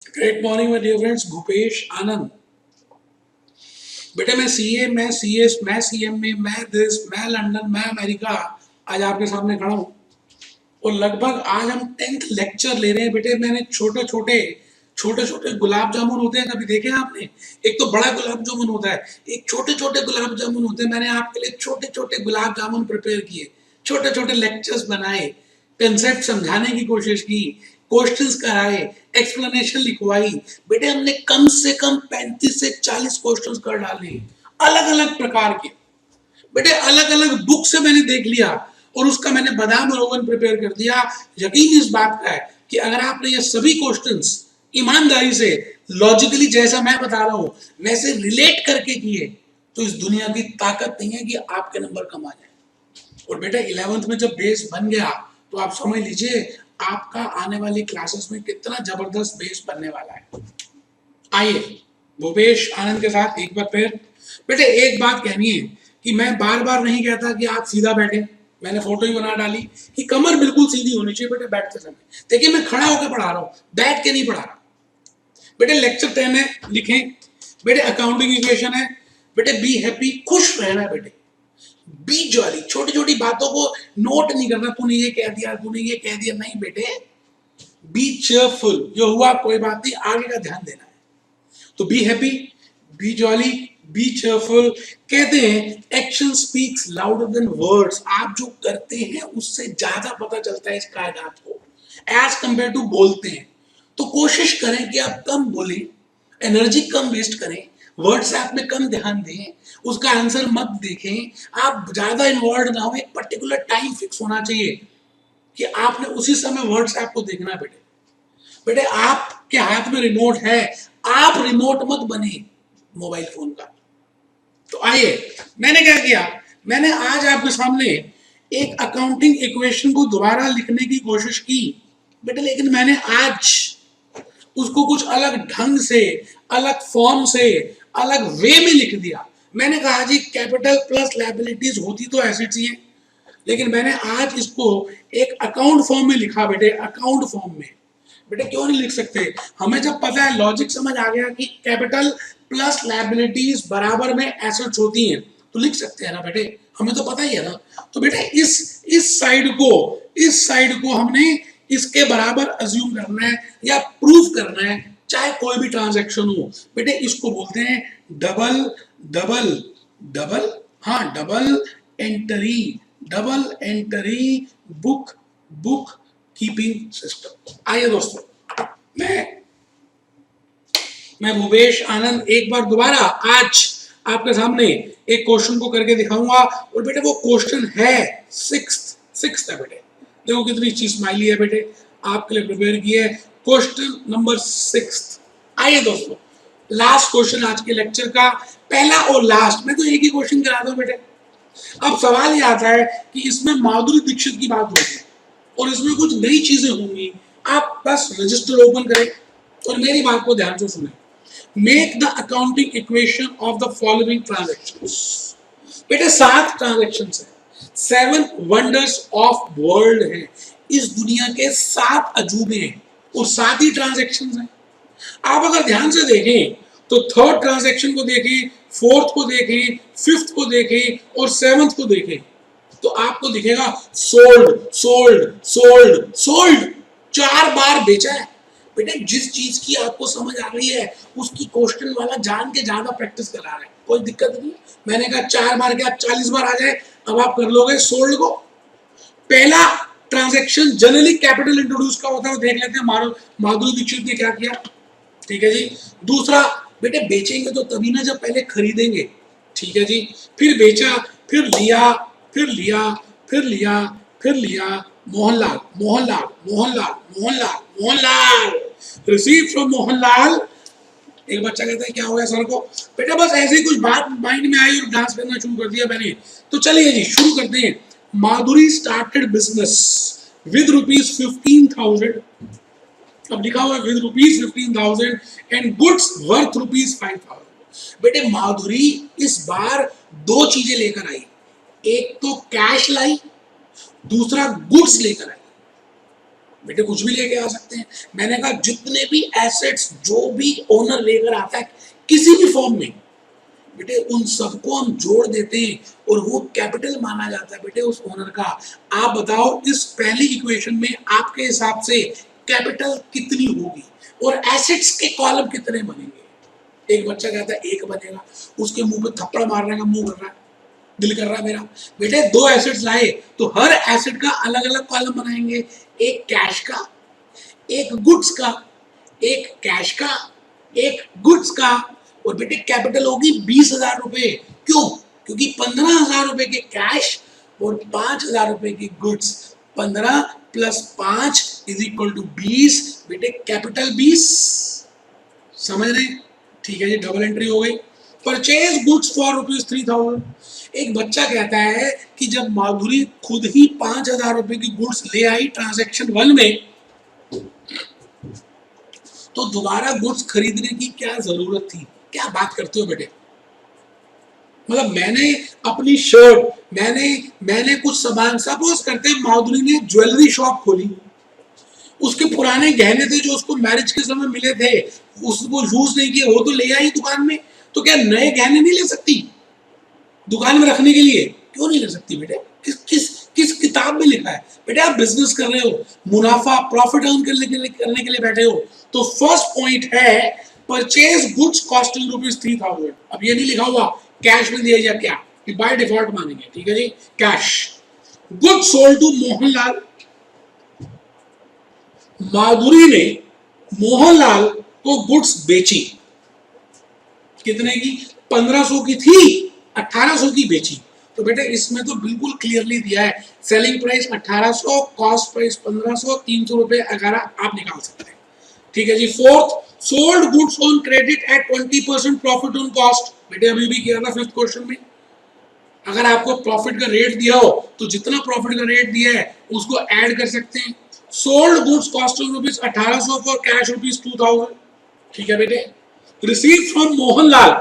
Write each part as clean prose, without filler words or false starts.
Great morning my dear friends, Bhupesh Anand. बेटे मैं CA, मैं सीएस, मैं सीएमए, मैं दिस, मैं लंदन, मैं अमेरिका, आज आपके सामने खड़ा हूँ। और लगभग आज हम 10th लेक्चर ले रहे हैं। बेटे मैंने छोटे छोटे गुलाब जामुन होते हैं, कभी देखे हैं आपने? एक तो बड़ा गुलाब जामुन होता है, एक छोटे छोटे गुलाब जामुन होते हैं। मैंने आपके लिए छोटे छोटे गुलाब जामुन प्रिपेयर किए, छोटे छोटे लेक्चर्स बनाए, कंसेप्ट समझाने की कोशिश की, क्वेश्चंस कराए, एक्सप्लेनेशन लिखवाई। बेटे हमने कम से कम 35 से 40 क्वेश्चंस कर डाले, अलग अलग प्रकार के। बेटे अलग अलग बुक से मैंने देख लिया और उसका मैंने बादाम और ओवन प्रिपेयर कर दिया। यकीन इस बात का है कि अगर आपने ये सभी क्वेश्चंस ईमानदारी से, लॉजिकली जैसा मैं बता रहा हूं वैसे रिलेट करके किए, तो इस दुनिया की ताकत नहीं है कि आपके नंबर कम आ जाए। और बेटा 11th में जब बेस बन गया तो आप समझ लीजिए आपका आने वाली क्लासेस में कितना जबरदस्त बेस बनने वाला है। आइए भूपेश आनंद के साथ एक बार फिर। बेटे एक बात कहनी है कि मैं बार बार नहीं कहता कि आप सीधा बैठे, मैंने फोटो ही बना डाली कि कमर बिल्कुल सीधी होनी चाहिए बेटे बैठते समय। देखिए मैं खड़ा होकर पढ़ा रहा हूँ, बैठ के नहीं पढ़ा रहा। बेटे लेक्चर 10 है, लिखें। बेटे अकाउंटिंग इक्वेशन है। बेटे बी हैप्पी, खुश रहना है। बेटे बी जॉली, छोटी छोटी बातों को नोट नहीं करना, तूने ये कह दिया, तूने ये कह दिया, नहीं बेटे। बी चेयरफुल, जो हुआ कोई बात नहीं, आगे का ध्यान देना है। तो B happy, be jolly, B cheerful. कहते हैं action speaks louder than words. आप जो करते हैं उससे ज्यादा पता चलता है इस कायनात को, एज कंपेयर टू बोलते हैं। तो कोशिश करें कि आप कम बोलें, एनर्जी कम वेस्ट करें, व्हाट्सएप में कम ध्यान दें, उसका आंसर मत देखें। आप ज्यादा इन्वॉल्व ना हो, एक पर्टिकुलर टाइम फिक्स होना चाहिए कि आपने उसी समय व्हाट्सएप को देखना है। बेटे बेटे आपके हाथ में रिमोट है, आप रिमोट मत बने मोबाइल फोन का। तो आइए, मैंने क्या किया, मैंने आज आपके सामने एक अकाउंटिंग इक्वेशन को दोबारा लिखने की कोशिश की बेटे, लेकिन मैंने आज उसको कुछ अलग ढंग से, अलग फॉर्म से, अलग वे में लिख दिया। मैंने कहा जी कैपिटल प्लस लायबिलिटीज होती तो एसेट्स ही है, लेकिन मैंने आज इसको एक अकाउंट फॉर्म में लिखा। बेटे अकाउंट फॉर्म में, बेटे क्यों नहीं लिख सकते? हमें जब पता है, लॉजिक समझ आ गया कि कैपिटल प्लस लायबिलिटीज बराबर में एसेट्स होती हैं, तो लिख सकते हैं ना बेटे, हमें तो पता ही है ना। तो बेटे इस साइड को हमने इसके बराबर अज्यूम करना है या प्रूफ करना है, चाहे कोई भी ट्रांजैक्शन हो। बेटे इसको बोलते हैं डबल डबल डबल, हाँ double entry, double entry book book keeping system. आइए दोस्तों, मैं भूपेश आनंद एक बार दोबारा आज आपके सामने एक क्वेश्चन को करके दिखाऊंगा। और बेटे वो क्वेश्चन है सिक्स्थ है। बेटे देखो कितनी अच्छी स्माइली है बेटे, आपके लिए प्रिपेयर की है। Question number 6। आइए दोस्तों, लास्ट क्वेश्चन आज के लेक्चर का, पहला और लास्ट। मैं तो एक ही क्वेश्चन कराता हूँ बेटे। अब सवाल ये आता है कि इसमें माधुरी दीक्षित की बात होगी और इसमें कुछ नई चीजें होंगी। आप बस रजिस्टर ओपन करें और मेरी बात को ध्यान से सुने। Make the accounting equation of the following transactions. बेटे 7 ट्रांजैक्शन है, 7 वंडर्स ऑफ वर्ल्ड है। इस दुनिया के 7 अजूबे हैं और 7 ही ट्रांजैक्शन हैं। आप अगर ध्यान से देखें तो थर्ड ट्रांजैक्शन को देखें, फोर्थ को देखें, फिफ्थ को देखें और सेवंथ को देखें, तो आपको दिखेगा सोल्ड सोल्ड सोल्ड सोल्ड, 4 बार बेचा है। बेटे जिस चीज की आपको समझ आ रही है उसकी क्वेश्चन वाला जान के ज्यादा प्रैक्टिस करा रहा है, कोई दिक्कत नहीं। मैंने कहा 4 बार क्या 40 बार आ जाए, अब आप कर लोगे सोल्ड को। पहला ट्रांजैक्शन जनरली कैपिटल इंट्रोड्यूस का होता है, देख लेते हैं माधुरी दीक्षित ने क्या किया। ठीक है जी। दूसरा, बेटे बेचेंगे तो तभी ना जब पहले खरीदेंगे। ठीक है जी। फिर बेचा, फिर लिया, फिर लिया, फिर लिया, फिर लिया। Mohanlal Mohanlal Mohanlal Mohanlal Mohanlal, receive from Mohanlal. एक बच्चा कहता है क्या हो गया सर को? बेटा बस ऐसे ही कुछ बात माइंड में आई और डांस करना शुरू कर दिया मैंने। तो चलिए जी शुरू करते हैं। माधुरी स्टार्टेड बिजनेस विद ₹15,000। अब लिखा हुआ है विद ₹15,000 एंड गुड्स वर्थ ₹5,000। बेटे माधुरी इस बार 2 चीजें लेकर आई, एक तो कैश लाई, दूसरा गुड्स लेकर आई। बेटे कुछ भी लेके आ सकते हैं। मैंने कहा जितने भी एसेट्स जो भी ओनर लेकर आता है किसी भी फॉर्म में, बेटे उन सबको हम जोड़ देते हैं और वो कैपिटल माना जाता है बेटे उस ओनर का। आप बताओ इस पहली इक्वेशन में आपके हिसाब से कैपिटल कितनी होगी और एसेट्स के कॉलम कितने बनेंगे? एक बच्चा कहता है एक बनेगा, उसके मुंह पे थप्पड़ मारने का मुंह कर रहा है, दिल कर रहा है मेरा। बेटे दो एसेट्स लाए तो हर एसेट का अलग अलग कॉलम बनाएंगे, एक कैश का, एक गुड्स का, एक कैश का, एक गुड्स का। और बेटे कैपिटल होगी 20,000 रुपए। क्यों? क्योंकि 15,000 रुपए के कैश और 5,000 रुपए की goods. 15 plus 5 is equal to 20। बेटे कैपिटल 20, समझ रहे? ठीक है जी, डबल एंट्री हो गई। Purchase goods for ₹3,000। एक बच्चा कहता है कि जब माधुरी खुद ही 5,000 रुपए की गुड्स ले आई ट्रांजैक्शन 1 में, तो दोबारा गुड्स खरीदने की क्या जरूरत थी? क्या बात करते हो बेटे? मतलब मैंने अपनी शर्ट, मैंने कुछ सामान, सपोज करते हैं माधुरी ने ज्वेलरी शॉप खोली, उसके पुराने गहने थे जो उसको मैरिज के समय मिले थे, उसको यूज नहीं किए, वो तो ले आई दुकान में, तो क्या नए गहने नहीं ले सकती दुकान में रखने के लिए? क्यों नहीं ले सकती बेटे? किस किस किस किताब में लिखा है? बेटे आप बिजनेस कर रहे हो, मुनाफा प्रॉफिट अर्न करने के लिए बैठे हो। तो फर्स्ट पॉइंट है परचेज गुड्स कॉस्टिंग ₹3,000। अब ये नहीं लिखा हुआ कैश में दिया या क्या, कि बाय डिफॉल्ट मानेंगे, ठीक है जी। Cash. Good sold to Mohanlal. Madhuri ने मोहनलाल को गुड्स बेची, कितने की? 1500 की थी, 1800 की बेची। तो बेटे इसमें तो बिल्कुल क्लियरली दिया है, सेलिंग प्राइस 1800, कॉस्ट प्राइस 1500, 300 रुपए 11 आप निकाल सकते हैं, ठीक है जी। Fourth, sold goods on credit at 20% profit on cost. बेटे अभी भी किया था फिफ्थ क्वेश्चन में, अगर आपको प्रॉफिट का रेट दिया हो तो जितना प्रॉफिट का रेट दिया है उसको ऐड कर सकते हैं। Sold goods costing ₹1800 for cash ₹2000, ठीक है बेटे। Receive from Mohanlal.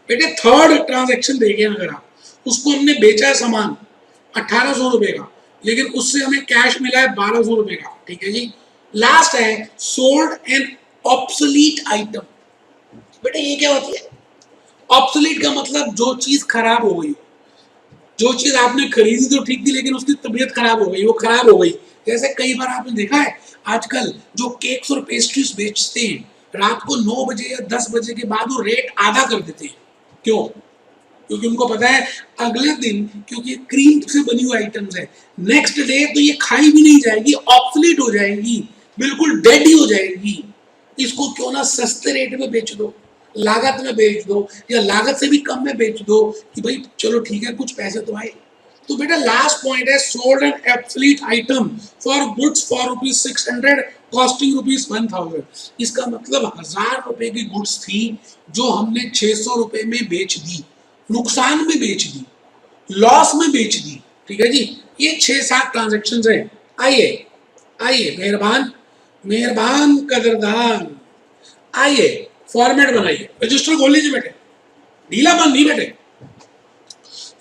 बेटे थर्ड ट्रांजैक्शन देखें, अगर आप उसको हमने बेचा है सामान 1800 रुपए का, लेकिन उससे हमें कैश मिला है 1200 रुपए का, ठीक है जी। लास्ट है सोल्ड एन ऑब्सोलीट आइटम। बेटे ये क्या होती है? ऑब्सोलीट का मतलब जो चीज खराब हो गई, जो चीज आपने खरीदी तो ठीक थी लेकिन उसकी तबीयत खराब हो गई, वो खराब हो गई। जैसे कई बार आपने देखा है आजकल जो केक्स और पेस्ट्रीज बेचते हैं, रात को 9 बजे या 10 बजे के बाद वो रेट आधा कर देते हैं। क्यों? क्योंकि उनको पता है अगले दिन, क्योंकि क्रीम से बनी हुई आइटम्स है, नेक्स्ट डे तो ये खाई भी नहीं जाएगी, ऑब्सोलीट हो जाएगी, बिल्कुल डेड ही हो जाएगी। इसको क्यों ना सस्ते रेट में बेच दो, लागत में बेच दो, या लागत से भी कम में बेच दो, कि भाई चलो ठीक है कुछ पैसे तो आए। तो बेटा लास्ट पॉइंट है sold an absolute item for goods for ₹600 costing ₹1000। इसका मतलब 1000 रुपए की गुड्स थी जो हमने 600 रुपए में बेच दी, नुकसान में बेच दी, लॉस में बेच दी, ठीक है जी। ये 6-7 ट्रांजेक्शन है। आइए आइए मेहरबान मेहरबान कदरदान, आइए फॉर्मेट बनाइए, रजिस्टर खोल लीजिए बेटे, ढीला बंद नहीं बेटे।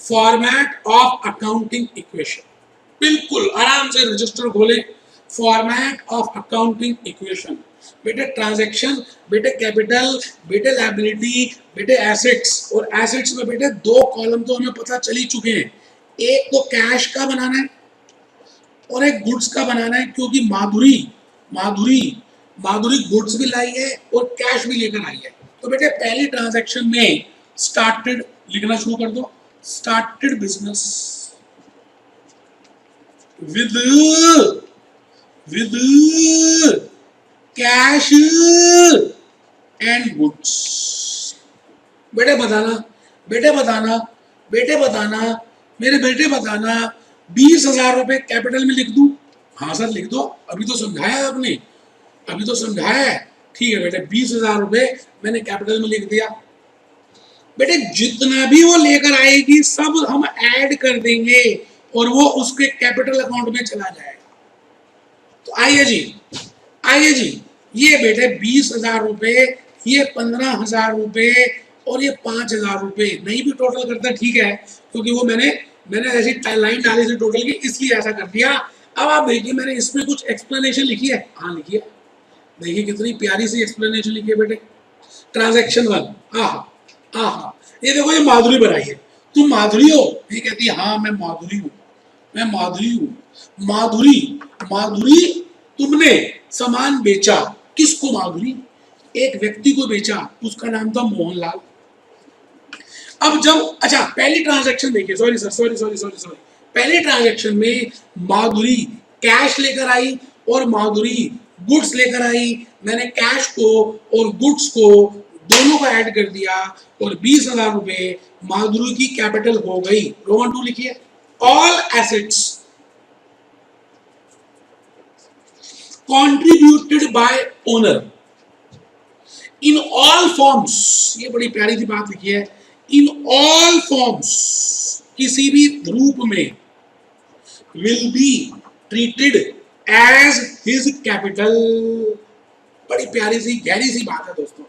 फॉर्मेट ऑफ अकाउंटिंग इक्वेशन, बिल्कुल आराम से रजिस्टर खोले। फॉर्मेट ऑफ अकाउंटिंग इक्वेशन, बेटे ट्रांजैक्शन, बेटे कैपिटल, बेटे लायबिलिटी, बेटे एसेट्स। और एसेट्स में बेटे 2 कॉलम तो हमें पता चल ही चुके हैं, एक तो कैश का बनाना है और एक गुड्स का बनाना है, क्योंकि माधुरी माधुरी माधुरी गुड्स भी लाई है और कैश भी लेकर आई है। तो बेटे पहली ट्रांजैक्शन में स्टार्टेड लिखना शुरू कर दो, started business with cash and goods. बेटे बताना, बेटे बताना, बेटे बताना, मेरे बेटे बताना, 20,000 रुपए कैपिटल में लिख दूं? हाँ सर लिख दो, अभी तो समझाया आपने, अभी तो समझाया है, ठीक है बेटे 20,000 रुपए मैंने कैपिटल में लिख दिया। बेटे जितना भी वो लेकर आएगी सब हम ऐड कर देंगे और वो उसके कैपिटल अकाउंट में चला जाएगा। तो आइए जी, आइए जी, ये बेटे 20,000 रुपए, ये 15,000 रुपए और ये 5,000 रुपए, नहीं भी टोटल करता ठीक है, क्योंकि वो मैंने ऐसी लाइन डाली थी टोटल की, इसलिए ऐसा कर दिया। अब आप देखिए मैंने इसमें कुछ एक्सप्लेनेशन लिखी है, हाँ लिखी है, देखिए कितनी प्यारी सी एक्सप्लेनेशन लिखी है बेटे। ट्रांजैक्शन वन, आहा आहा, ये देखो ये माधुरी बनाई है, तुम माधुरी हो? ये कहती है हाँ मैं माधुरी हूँ, मैं माधुरी हूँ। माधुरी, माधुरी तुमने सामान बेचा, किसको माधुरी? एक व्यक्ति को बेचा, उसका नाम था मोहनलाल। अब जब, अच्छा पहली ट्रांजैक्शन देखिए, sorry sir, sorry sorry sorry sorry, पहले ट्रांजैक्शन में माधुरी कैश लेकर आई और माधुरी गुड्स लेकर आई। मैंने कैश को और गुड्स को दोनों को ऐड कर दिया और 20,000 रुपए माधुरी की कैपिटल हो गई। रोमन 2 लिखिए, all assets contributed by owner in all forms, ये बड़ी प्यारी सी बात लिखी है, in all forms, किसी भी रूप में, will be treated as his capital। बड़ी प्यारी सी गहरी सी बात है दोस्तों।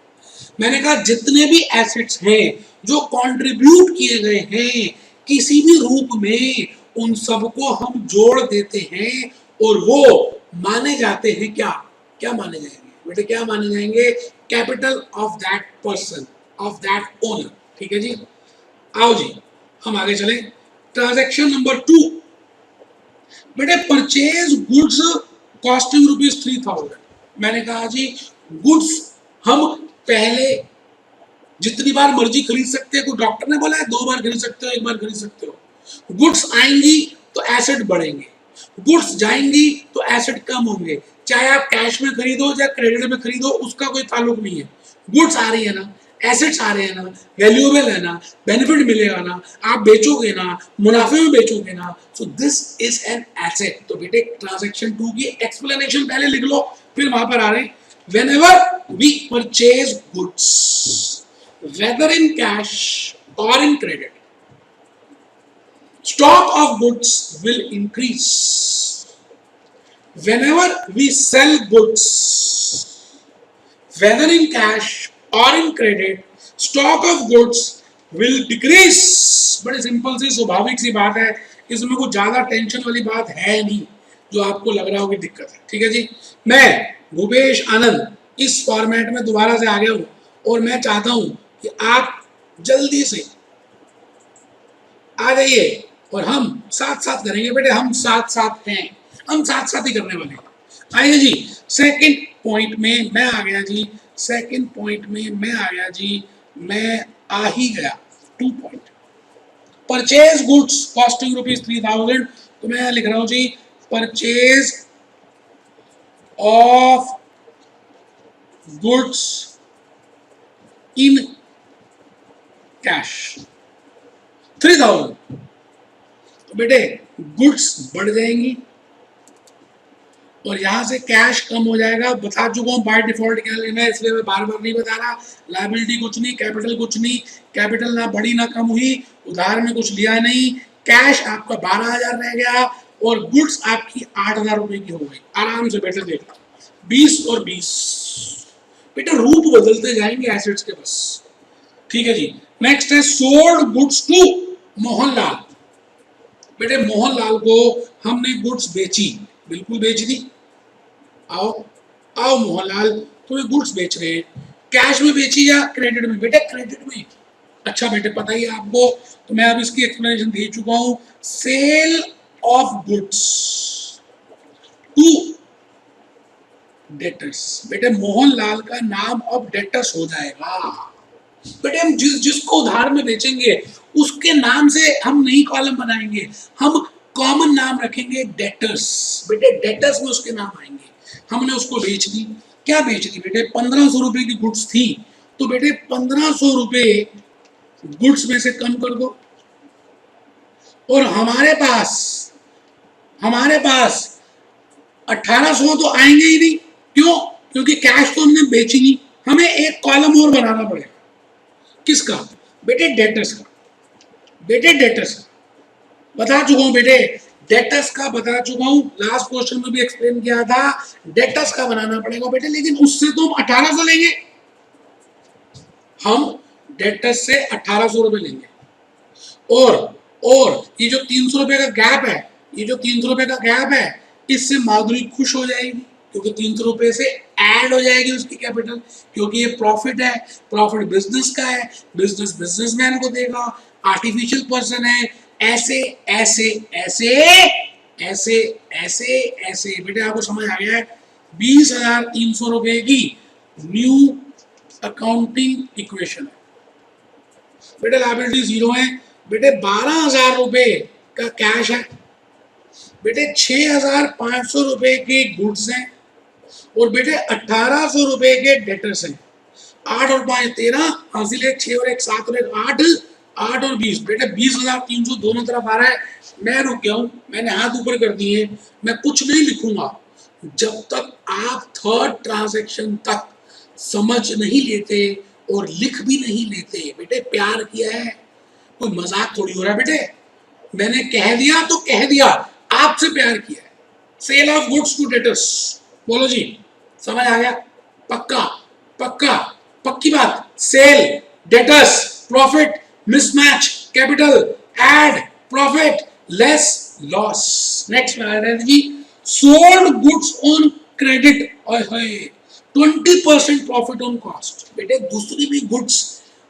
मैंने कहा जितने भी एसेट्स हैं जो कंट्रीब्यूट किए गए हैं किसी भी रूप में, उन सबको हम जोड़ देते हैं और वो माने जाते हैं क्या, क्या माने जाएंगे बेटे, क्या माने जाएंगे? Capital of that person, of that owner. ठीक है जी, आओ जी हम आगे चले। ट्रांजैक्शन नंबर 2 बेटे, परचेज गुड्स कॉस्टिंग ₹3,000। मैंने कहा जी गुड्स हम पहले जितनी बार मर्जी खरीद सकते हैं, कोई डॉक्टर ने बोला है 2 बार खरीद सकते हो, 1 बार खरीद सकते हो। गुड्स आएंगी तो एसेट बढ़ेंगे, गुड्स जाएंगी तो एसेट कम होंगे। चाहे आप कैश में खरीदो या क्रेडिट में खरीदो, उसका कोई ताल्लुक नहीं है। गुड्स आ रही है ना, एसेट्स आ रहे हैं ना, वैल्यूएबल है ना, बेनिफिट मिलेगा ना, आप बेचोगे ना, मुनाफे में बेचोगे ना, so this is an asset. तो बेटे ट्रांजैक्शन 2 की एक्सप्लेनेशन पहले लिख लो, फिर वहां पर आ रहे हैं। Whenever we purchase goods, whether in cash or in credit, stock of goods will increase. Whenever we sell goods, whether in cash or in credit, stock of goods will decrease। बड़े simple सी स्वाभाविक सी बात है, इसमें कुछ ज्यादा tension वाली बात है नहीं जो आपको लग रहा हो कि दिक्कत है। ठीक है जी, मैं भूपेश आनंद इस फॉर्मेट में दोबारा से आ गया हूं और मैं चाहता हूं कि आप जल्दी से आ जाइए और हम साथ साथ करेंगे बेटे, हम साथ साथ हैं, हम साथ साथ ही करने वाले हैं। आइए जी सेकंड पॉइंट में मैं आ गया जी, सेकंड पॉइंट में मैं आ गया जी, मैं आ ही गया। 2 पॉइंट, परचेज गुड्स कॉस्टिंग ₹3,000, तो मैं लिख रहा हूं जी purchase of goods in cash 3,000। तो बेटे गुड्स बढ़ जाएंगी और यहां से कैश कम हो जाएगा। बता चुका हूं बाय डिफॉल्ट क्या लेना है, इसलिए मैं बार बार नहीं बता रहा। लायबिलिटी कुछ नहीं, कैपिटल कुछ नहीं, कैपिटल ना बढ़ी ना कम हुई, उधार में कुछ लिया नहीं, कैश आपका 12,000 रह गया और गुड्स आपकी 8,000 रुपए की हो गई। आराम से बेटे देखना, 20 और 20 बेटे रूप बदलते जाएंगे एसेट्स के बस। ठीक है जी, नेक्स्ट है सोल्ड गुड्स टू मोहनलाल। बेटे मोहनलाल को हमने गुड्स बेची, बिल्कुल बेच दी। आओ आओ मोहनलाल, तुम्हें गुड्स बेच रहे हैं, कैश में बेची या क्रेडिट में? बेटे क्रेडिट में। अच्छा बेटे पता ही है आपको, तो मैं अब इसकी एक्सप्लेनेशन दे चुका हूं। Sale of goods to debtors, बेटे मोहनलाल का नाम अब डेटर्स हो जाएगा। बेटे हम जिसको उधार में बेचेंगे उसके नाम से हम नई कॉलम बनाएंगे, हम कॉमन नाम रखेंगे डेटर्स। बेटे डेटर्स में उसके नाम आएंगे। हमने उसको बेच दी, क्या बेच दी बेटे? 1,500 रुपए की गुड्स थी, तो बेटे 1,500 रुपए गुड्स में से कम कर दो और हमारे पास 1,800 तो आएंगे ही नहीं। क्यों? क्योंकि कैश तो हमने बेची नहीं, हमें एक कॉलम और बनाना पड़ेगा। किसका? बेटे डेटर्स का। बेटे डेटर्स का बता चुका हूं, बेटे डेटर्स का बता चुका हूं, लास्ट क्वेश्चन में भी एक्सप्लेन किया था। डेटर्स का बनाना पड़ेगा बेटे, लेकिन उससे तो हम 1,800 लेंगे, हम डेटर्स से 1,800 रुपए लेंगे। और ये जो 300 रुपए का गैप है, ये जो 300 रुपए का गैप है, इससे माधुरी खुश हो जाएगी क्योंकि 300 रुपए से ऐड हो जाएगी उसकी कैपिटल, क्योंकि ये प्रॉफिट है, प्रॉफिट बिजनेस का है, बिजनेस बिजनेसमैन को देगा, आर्टिफिशियल पर्सन है, ऐसे ऐसे ऐसे ऐसे ऐसे ऐसे। बेटे आपको समझ आ गया है? 20,300 रुपए की न्यू अकाउंटिंग इक्वेशन है। बेटे लायबिलिटी जीरो है। बेटे 12,000 रुपए का कैश है। बेटे 6,500 रुपए के गुड्स हैं और बेटे 1,800 रुपए के डेटर्स हैं। 8 और 5 13, हासिल 6 और 1 7 और 1 8, 8 और 20। बेटे 20,300 दोनों तरफ आ रहा है। मैं रुक गया हूं, मैंने हाथ ऊपर कर दिए, मैं कुछ नहीं लिखूंगा जब तक आप थर्ड ट्रांजैक्शन तक समझ नहीं लेते और लिख भी नहीं लेते। बेटे प्यार किया है, कोई मजाक थोड़ी हो रहा है। बेटे मैंने कह दिया तो कह दिया, आपसे प्यार किया है। Sale of goods to debtors, बोलो जी, समझ आ गया? पक्का पक्का पक्की बात। Sale, debtors, profit, mismatch, capital, add, profit, less, loss. Next में आ रहा है जी, sold goods on credit, 20% profit on cost. बेटे दूसरी भी गुड्स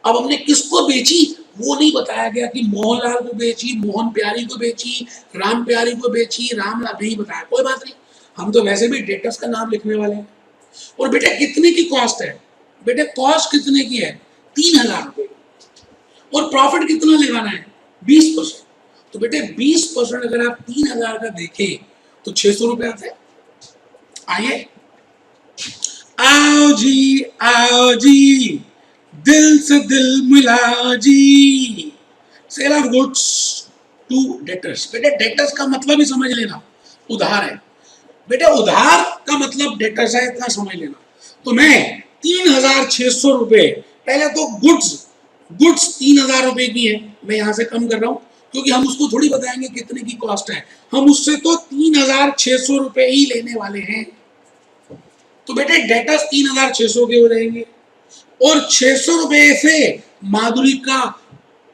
अब हमने किसको बेची वो नहीं बताया गया कि मोहनलाल को बेची, मोहन प्यारी को बेची, राम प्यारी को बेची, रामलाल नहीं बताया। कोई बात नहीं, हम तो वैसे भी डेटर्स का नाम लिखने वाले हैं। और बेटे कितने की कॉस्ट है? बेटे कॉस्ट कितने की है? 3,000 रुपए। और प्रॉफिट कितना लगाना है? 20%। तो बेटे 20% अगर आप 3,000 का देखें तो 600 रुपए आते हैं। आइए, आओ जी आओ जी, दिल से दिल मिला जी। Sale of goods to debtors. बेटे डेटर्स का मतलब ही समझ लेना, उधार है। बेटे उधार का मतलब डेटर्स है, इतना समझ लेना। तो मैं 3,600 रुपए, पहले तो गुड्स, गुड्स 3,000 रुपए की है, मैं यहां से कम कर रहा हूं क्योंकि हम उसको थोड़ी बताएंगे कितने की कॉस्ट है, हम उससे तो 3,600 रुपए ही लेने वाले हैं। तो बेटे डेटर्स 3,600 के हो जाएंगे और 600 रुपए से माधुरी का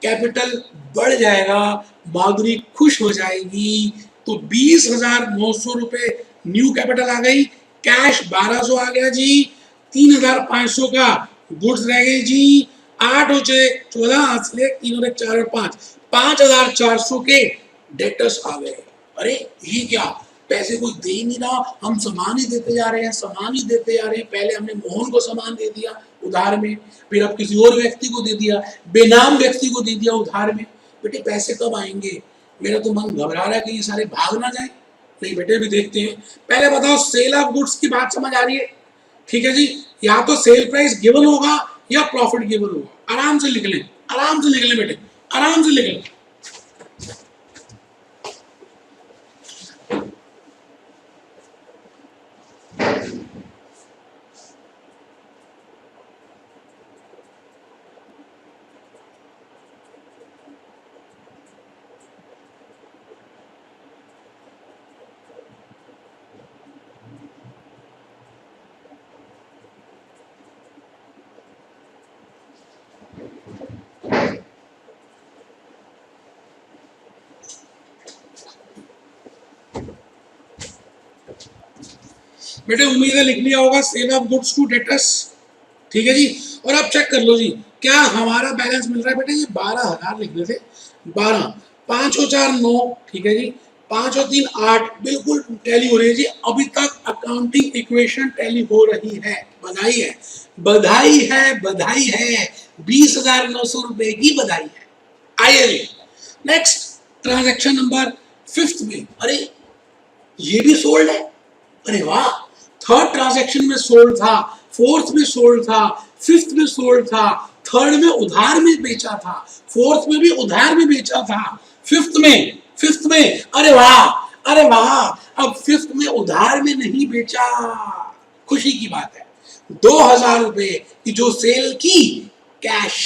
कैपिटल बढ़ जाएगा, माधुरी खुश हो जाएगी। तो 20,900 रुपए न्यू कैपिटल आ गई, कैश 1,200 आ गया जी, 3,500 का गुड्स रह गई जी, 8 और 6 14, हासिल 3 और 1 4 और 5, 5,400 के डेटर्स आ गए। अरे ये क्या, पैसे कोई दे ही नहीं रहा, हम सामान ही देते जा रहे हैं, सामान ही देते जा रहे हैं। पहले हमने मोहन को सामान दे दिया उधार में, फिर अब किसी और व्यक्ति को दे दिया, बेनाम व्यक्ति को दे दिया उधार में। बेटे पैसे कब आएंगे? मेरा तो मन घबरा रहा है कि ये सारे भाग ना जाए। नहीं बेटे भी देखते हैं। पहले बताओ सेल ऑफ गुड्स की बात समझ आ रही है? ठीक है जी, या तो सेल प्राइस गिवन होगा या प्रॉफिट गिवन होगा। आराम से लिख लें, आराम से लिख लें बेटे, आराम से लिख लें। बेटे उम्मीद है लिख लिया होगा sale of goods to debtors. ठीक है जी, और अब चेक कर लो जी क्या हमारा बैलेंस मिल रहा है। बेटे ये 12,000 लिखने थे, 12, 5 और 4 9, ठीक है जी, 5 और 3 8, बिल्कुल टैली हो रही है जी। अभी तक अकाउंटिंग इक्वेशन टैली हो रही है। बधाई है, बधाई है, बधाई है, 20,900 रुपए की बधाई है। आइए जी नेक्स्ट ट्रांजैक्शन नंबर 5 में। अरे ये भी सोल्ड है, अरे वाह। थर्ड ट्रांजैक्शन में सोल्ड था, फोर्थ में सोल्ड था, फिफ्थ में सोल्ड था, थर्ड में उधार में बेचा था, फोर्थ में भी उधार में बेचा था, फिफ्थ में अरे वाह, अरे वाह, अब फिफ्थ में उधार में नहीं बेचा। खुशी की बात है। 2,000 रुपए की जो सेल की, कैश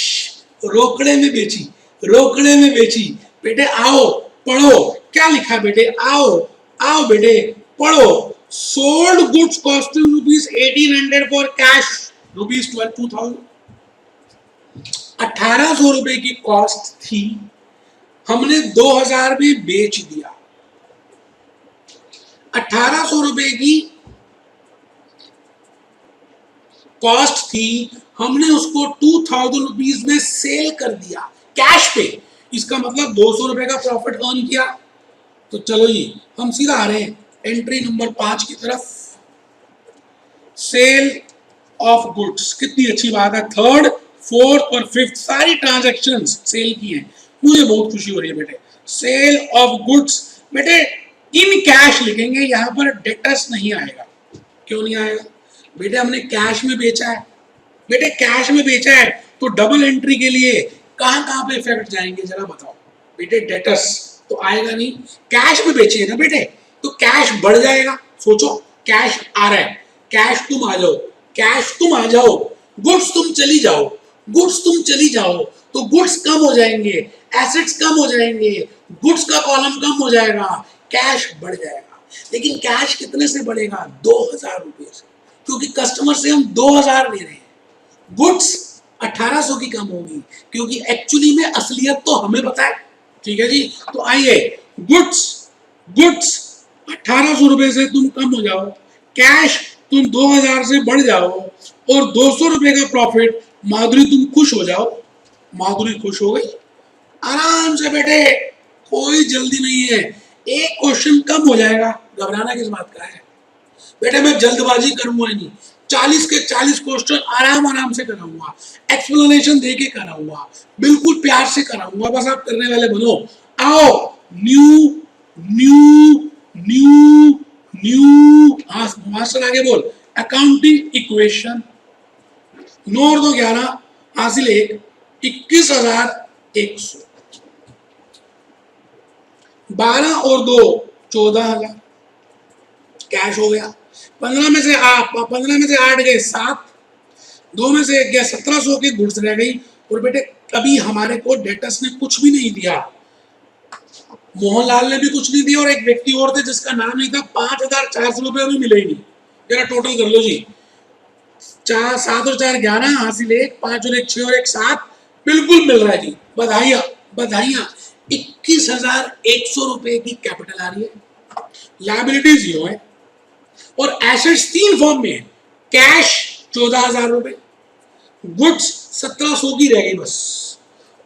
रोकड़े में बेची, रोकड़े में बेची। बेटे आओ पढ़ो क्या लिखा। बेटे आओ, आओ बेटे पढ़ो। Sold goods costing ₹1,800 for cash ₹12,000। 1,800 रुपए की कॉस्ट थी, हमने 2,000 में बेच दिया। 1800 रुपए की कॉस्ट थी, हमने उसको 2000 रुपीज में सेल कर दिया कैश पे, इसका मतलब 200 रुपए का प्रॉफिट अर्न किया। तो चलो जी हम सीधा आ रहे हैं एंट्री नंबर 5 की तरफ। सेल ऑफ गुड्स, कितनी अच्छी बात है, थर्ड फोर्थ और फिफ्थ सारी ट्रांजैक्शन सेल की हैं, मुझे बहुत खुशी हो रही है बेटे। सेल ऑफ गुड्स बेटे इन कैश लिखेंगे, यहां पर डेटर्स नहीं आएगा। क्यों नहीं आएगा बेटे, हमने कैश में बेचा है, बेटे कैश में बेचा है तो डबल एंट्री के लिए कहां कहां पे इफेक्ट जाएंगे जरा बताओ बेटे। डेटर्स तो आएगा नहीं, कैश में बेचे ना बेटे तो कैश बढ़ जाएगा। सोचो कैश आ रहा है, कैश तुम आ जाओ, कैश तुम आ जाओ, गुड्स तुम चली जाओ, गुड्स तुम चली जाओ तो गुड्स कम हो जाएंगे, एसेट्स कम हो जाएंगे, गुड्स का कॉलम कम हो जाएगा, कैश बढ़ जाएगा। लेकिन कैश कितने से बढ़ेगा, 2000 रुपये से, क्योंकि कस्टमर से हम 2000 ले रहे हैं। गुड्स 1800 की कम होगी क्योंकि एक्चुअली में असलियत तो हमें पता है। ठीक है जी, तो आइए गुड्स, गुड्स 1800 रुपए से तुम कम हो जाओ, कैश तुम 2000 से बढ़ जाओ और 200 रुपए का प्रॉफिट, माधुरी तुम खुश हो जाओ। माधुरी खुश हो गई, आराम से बेटे, कोई जल्दी नहीं है, एक क्वेश्चन कम हो जाएगा, घबराना किस बात का है बेटे। मैं जल्दबाजी करूंगा नहीं, 40 के 40 क्वेश्चन आराम आराम से कराऊंगा, एक्सप्लेनेशन दे के कराऊंगा, बिल्कुल प्यार से कराऊंगा, बस आप करने वाले बनो। आओ न्यू न्यू न्यू न्यू, हाँ मास्टर आगे बोल, अकाउंटिंग इक्वेशन 9 और 2 11 हासिल 1, 21,100, 12 और 2 14,000 कैश हो गया। 15 में से 8 गए 7, 2 में से 1 गया 1700 की गुड्स रह गई। और बेटे कभी हमारे को डेटर्स ने कुछ भी नहीं दिया, मोहनलाल ने भी कुछ नहीं दिया और एक व्यक्ति और थे जिसका नाम नहीं था, 5,400 रुपये भी मिले ही नहीं। जरा टोटल कर लो जी, 4 7 और 4 11 हासिल 1, 5 और 1 6 और 1 7, बिल्कुल मिल रहा है जी, बधाइयां बधाइयां। 21,100 रुपए की कैपिटल आ रही है, लायबिलिटीज जीरो है और एसेट्स 3 फॉर्म में है, कैश 14,000 रुपए, गुड्स 1700 की रह गई बस,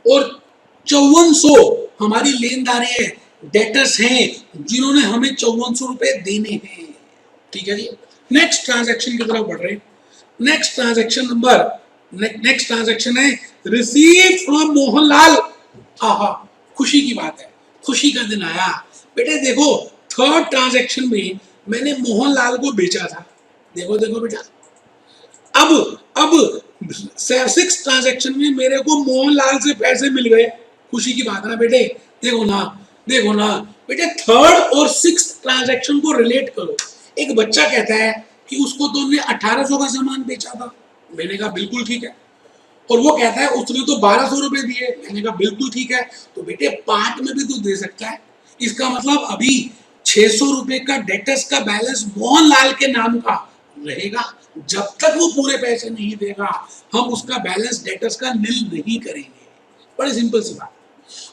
और 5400 हमारी लेनदारी है, डेटर्स हैं जिन्होंने हमें 5400 रुपए देने हैं। ठीक है जी, नेक्स्ट ट्रांजैक्शन की तरफ बढ़ रहे हैं। Next transaction number, next transaction है रिसीव फ्रॉम मोहनलाल। आहा, खुशी की बात है, खुशी का दिन आया बेटे। देखो थर्ड ट्रांजैक्शन में मैंने मोहनलाल को बेचा था, देखो देखो बेटा, अब 6 ट्रांजैक्शन में मेरे को मोहनलाल से पैसे मिल गए, खुशी की बात है ना बेटे। देखो ना, देखो ना बेटे, थर्ड और 6 ट्रांजैक्शन को रिलेट करो। एक बच्चा कहता है कि उसको तुमने 1800 का सामान बेचा था, मैंने कहा बिल्कुल ठीक है, और वो कहता है उसने तो 1200 रुपए दिए, मैंने कहा बिल्कुल ठीक है। तो बेटे पार्ट में भी तो दे सकता है, इसका मतलब अभी 600 रुपए का डेटर्स का बैलेंस मोहनलाल के नाम का रहेगा, जब तक वो पूरे पैसे नहीं देगा हम उसका बैलेंस डेटर्स का नील नहीं करेंगे। बड़ी सिंपल सी बात।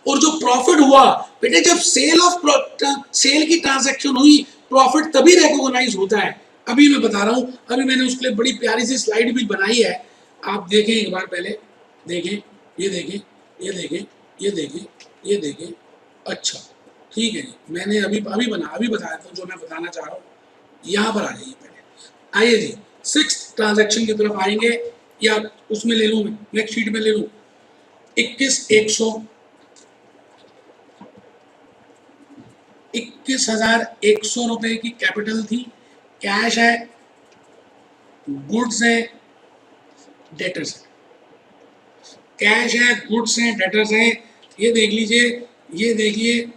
और जो प्रॉफिट हुआ बेटे, जब सेल की ट्रांजैक्शन हुई, प्रॉफिट तभी रिकॉग्नाइज होता है। अभी मैं बता रहा हूं, अभी मैंने उसके लिए बड़ी प्यारी सी स्लाइड भी बनाई है, आप देखें एक बार, पहले देखें, ये देखें, ये देखें, ये देखें, ये देखें। अच्छा ठीक है जी, मैंने अभी बताया था जो मैं बताना चाह रहा हूँ। यहाँ पर आ जाइए पहले, आइए जी 6th ट्रांजैक्शन की तरफ आएंगे, या उसमें ले लूँ, नेक्स्ट शीट में ले लूँ। 21,100, 21,100 रुपए की कैपिटल थी, कैश है, गुड्स है, डेटर्स है, कैश है, गुड्स है, डेटर्स है। ये देख लीजिए, ये देखिए,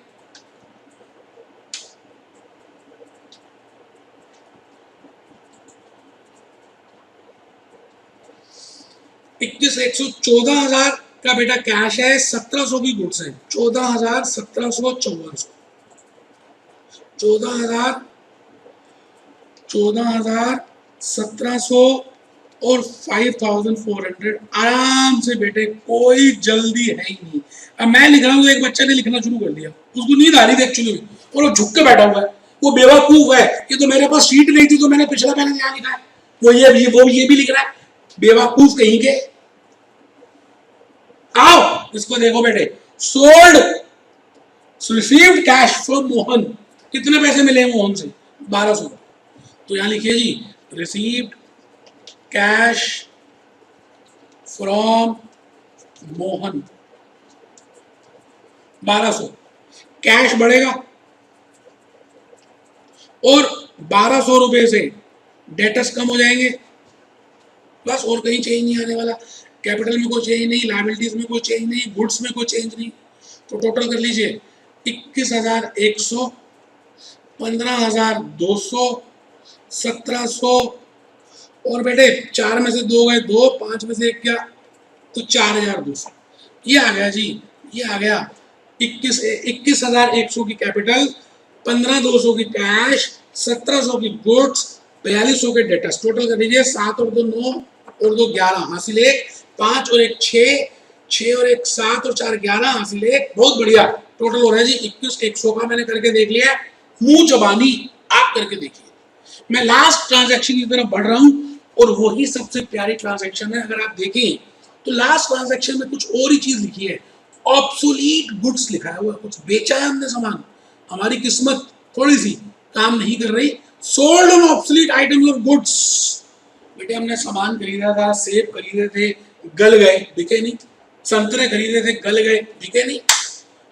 इक्कीस 114,000 का बेटा कैश है, 1700 की गुड्स है, 14,000 1700 5400, 14,000 1700 और 5,400, आराम से बेटे, कोई जल्दी है ही नहीं। अब मैं लिख रहा हूँ, एक बच्चे ने लिखना शुरू कर दिया, उसको नींद आ रही थी एक्चुअली में, और वो झुक के बैठा हुआ है, वो बेवकूफ है, ये तो मेरे पास शीट नहीं थी तो मैंने पिछला बैलेंस यहाँ लिखा है, वो ये भी लिख रहा है, बेवकूफ कहीं के। आओ इसको देखो बेटे, sold received cash from Mohan, कितने पैसे मिले मोहन से? 1200। तो यहां लिखिए जी, received cash from Mohan 1200, cash बढ़ेगा और 1200 रुपए से डेटर्स कम हो जाएंगे, बस और कहीं चेंज नहीं आने वाला, कैपिटल में कोई चेंज नहीं, लायबिलिटीज में कोई चेंज नहीं, गुड्स में कोई चेंज नहीं। तो टोटल कर लीजिए 21,100, 15,200, 1,700 और बेटे 4 में से 2 गए 2, 5 में से 1 गया तो 4,200। ये आ गया जी, ये आ गया 21,100 की कैपिटल, 15,200 की कैश, 1,700 की गुड्स, 4200 के डेटर्स। टोटल कर लीजिए 7 और 2 9 और 2 11, हासिल 1, 5 और 1 6, 6 और 1 7 और 4 11, हासिल 1। बहुत बढ़िया, टोटल हो रहा है जी 21,100 का। मैंने करके देख लिया, मुंह जबानी आप करके देखिए। मैं लास्ट ट्रांजैक्शन की तरफ बढ़ रहा हूं और वही सबसे प्यारी ट्रांजैक्शन है। अगर आप देखें तो लास्ट ट्रांजैक्शन में कुछ और ही चीज लिखी है, ऑब्सोलीट गुड्स लिखा है, वो कुछ बेचा है हमने सामान, हमारी किस्मत थोड़ी सी काम नहीं कर रही। Sold on obsolete items of goods, बेटे हमने सामान खरीदा था, सेब खरीदे थे गल गए, बिके नहीं, संतरे खरीदे थे गल गए, बिके नहीं,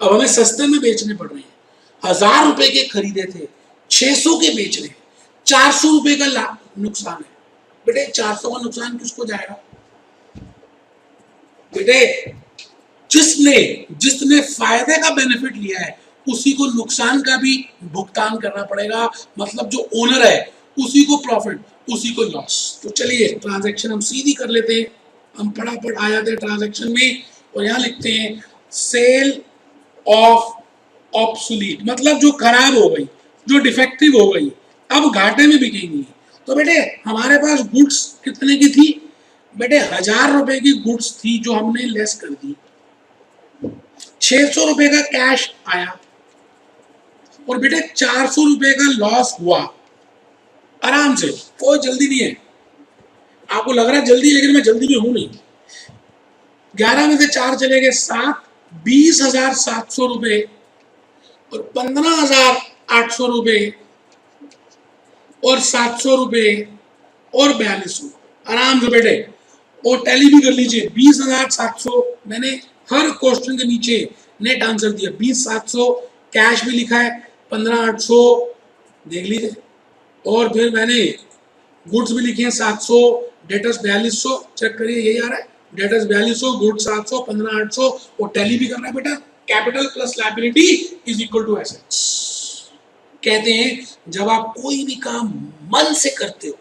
अब हमें सस्ते में बेचने पड़ रहे हैं। 1000 रुपए के खरीदे थे 600 के बेच रहे हैं, 400 रुपए का नुकसान है। बेटे 400 का नुकसान किसको जाएगा? बेटे जिसने फायदे का बेनिफिट लिया है उसी को नुकसान का भी भुगतान करना पड़ेगा, मतलब जो ओनर है उसी को प्रॉफिट, उसी को लॉस। तो चलिए ट्रांजैक्शन हम सीधी कर लेते हैं, हम फटाफट आ जाते हैं ट्रांजैक्शन में और यहां लिखते हैं सेल ऑफ ऑब्सोलीट, मतलब जो खराब हो गई, जो डिफेक्टिव हो गई, अब घाटे में बिकेंगी। तो बेटे हमारे पास गुड्स कितने की थी? बेटे 1000 रुपए की गुड्स थी जो हमने लेस कर दी, 600 रुपए का कैश आया और बेटे 400 रुपए का लॉस हुआ। आराम से, कोई जल्दी नहीं है, आपको लग रहा है जल्दी, लेकिन मैं जल्दी में हूं नहीं। 11 में से 4 चले गए 7, 20,700 रुपए और 15,800 रुपए और 700 रुपए और 4200। आराम से बेटे, और टैली भी कर लीजिए। 20,700 मैंने हर क्वेश्चन के नीचे नेट आंसर दिया, 20,700 कैश भी लिखा है, 15,800 देख लीजिए, और फिर मैंने गुड्स भी लिखे हैं 700, डेटर्स 4200, चेक करिए यही आ रहा है, डेटर्स 4200, गुड्स 700, 15,800 और टैली भी करना है बेटा, capital plus liability is equal to assets. कहते हैं जब आप कोई भी काम मन से करते हो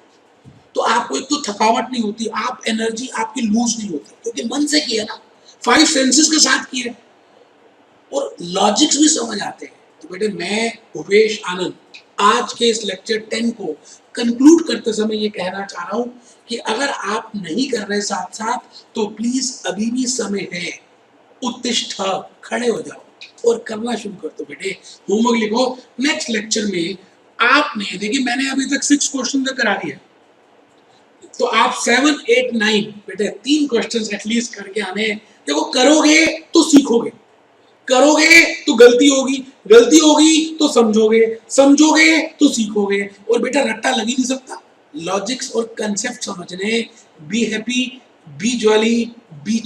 तो आपको एक तो थकावट नहीं होती, आप एनर्जी आपकी लूज नहीं होती, क्योंकि मन से किया ना, 5 सेंसेस के साथ किया और लॉजिक्स भी समझ आते हैं। तो बेटे मैं भूपेश आनंद आज के इस लेक्चर 10 को कंक्लूड करते समय ये कहना चाह रहा हूं कि अगर आप नहीं कर रहे साथ साथ तो प्लीज अभी भी समय है, उत्तिष्ठ, खड़े हो जाओ और करना शुरू कर दो। बेटे होमवर्क लिखो, नेक्स्ट लेक्चर में आपने देखिए मैंने अभी तक 6 क्वेश्चन तक करा दिया, तो आप 7, 8, 9 बेटे 3 क्वेश्चन एटलीस्ट करके आने। देखो करोगे तो सीखोगे, करोगे तो गलती होगी, गलती होगी तो समझोगे, समझोगे तो सीखोगे, और बेटा रट्टा लग ही नहीं सकता, लॉजिक्स और कंसेप्ट समझने। Be happy, be jolly, B